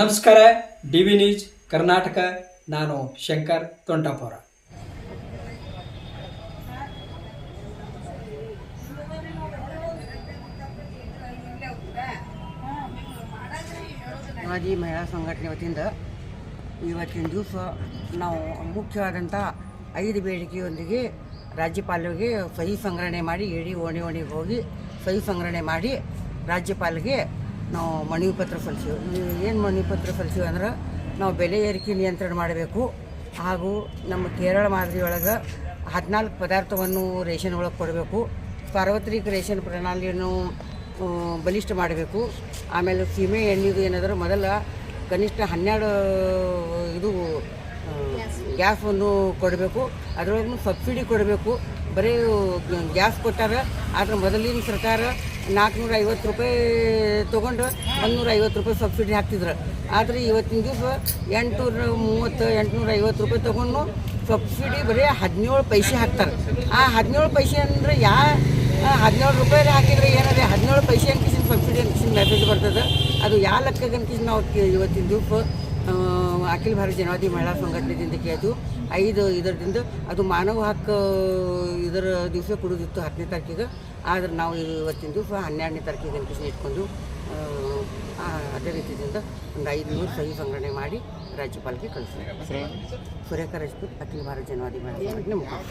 ನಮಸ್ಕಾರ. DV news Karnataka. ನಾನು ಶಂಕರ್ ತೊಂಟಾಪುರ. ಮಾಜಿ ಮಹಿಳಾ ಸಂಘಟನೆ ವತಿಯಿಂದ ಇವತ್ತಿನ ದಿವಸ ನಾವು ಮುಖ್ಯವಾದಂಥ 5 ಬೇಡಿಕೆಯೊಂದಿಗೆ ರಾಜ್ಯಪಾಲರಿಗೆ ಸಹಿ ಸಂಗ್ರಹಣೆ ಮಾಡಿ ಓಣಿಗೆ ಹೋಗಿ ಸಹಿ ಸಂಗ್ರಹಣೆ ಮಾಡಿ ರಾಜ್ಯಪಾಲರಿಗೆ ನಾವು ಮನವಿ ಪತ್ರ ಸಲ್ಲಿಸಿವಿ. ಏನು ಮನವಿ ಪತ್ರ ಸಲ್ಲಿಸಿವಿ ಅಂದ್ರೆ ನಾವು ಬೆಲೆ ಏರಿಕೆ ನಿಯಂತ್ರಣ ಮಾಡಬೇಕು, ಹಾಗೂ ನಮ್ಮ ಕೇರಳ ಮಾದರಿಯೊಳಗೆ 14 ಪದಾರ್ಥವನ್ನು ರೇಷನ್ ಒಳಗೆ ಕೊಡಬೇಕು, ಸಾರ್ವತ್ರಿಕ ರೇಷನ್ ಪ್ರಣಾಳಿಯನ್ನು ಬಲಿಷ್ಠ ಮಾಡಬೇಕು. ಆಮೇಲೆ ಸೀಮೆ ಎಣ್ಣೆದು ಏನಾದರೂ ಮೊದಲ ಕನಿಷ್ಠ 12 ಇದು ಗ್ಯಾಸನ್ನು ಕೊಡಬೇಕು, ಅದರೊಳಗೂ ಸಬ್ಸಿಡಿ ಕೊಡಬೇಕು. ಬರೀ ಗ್ಯಾಸ್ ಕೊಟ್ಟಾರ, ಆದರೆ ಮೊದಲಿನ ಸರ್ಕಾರ 450 ರೂಪಾಯಿ ತೊಗೊಂಡು 150 ರೂಪಾಯಿ ಸಬ್ಸಿಡಿ ಹಾಕ್ತಿದ್ರು. ಆದರೆ ಇವತ್ತಿನ ದಿವಸ 830 850 ರೂಪಾಯಿ ತೊಗೊಂಡು ಸಬ್ಸಿಡಿ ಬರೀ 17 ಪೈಸೆ ಹಾಕ್ತಾರೆ. ಆ 17 ಪೈಸೆ ಅಂದರೆ 17 ರೂಪಾಯಿ ಹಾಕಿದರೆ ಏನಿದೆ 17 ಪೈಸೆ ಅನ್ಕಿಸಿನ ಸಬ್ಸಿಡಿ ಅನ್ಕಿಸಿನ ಮೆಸೇಜ್ ಬರ್ತದೆ. ಅದು ಯಾವ ಲೆಕ್ಕಕ್ಕೆ ಅನ್ಕಿಸಿ ನಾವು ಇವತ್ತಿನ ದಿವಸ ಅಖಿಲ ಭಾರತ ಜನವಾದಿ ಮಹಿಳಾ ಸಂಘಟನೆಯಿಂದ ಕೇಳಿದ್ವು. 5 ಇದರದಿಂದ ಅದು ಮಾನವ ಹಕ್ಕು ಇದರ ದಿವಸ ಕೊಡೋದಿತ್ತು 10ನೇ ತಾರೀಕಿಗೆ. ಆದರೆ ನಾವು ಇವತ್ತಿನ ದಿವಸ 12ನೇ ತಾರೀಕಿಗೆ ಅನ್ಕಿಸಿನ ಇಟ್ಕೊಂಡು ಅದೇ ರೀತಿಯಿಂದ ಒಂದು 500 ಸಹಿ ಸಂಗ್ರಹಣೆ ಮಾಡಿ ರಾಜ್ಯಪಾಲರಿಗೆ ಕಳಿಸ್ತೀವಿ. ಸುರೇಖಾ ರಾಜ್ಪೂತ್, ಅಖಿಲ ಭಾರತ ಜನವಾದಿ ಮಹಿಳಾ ಸಂಘಟನೆ ಮುಖಂಡ.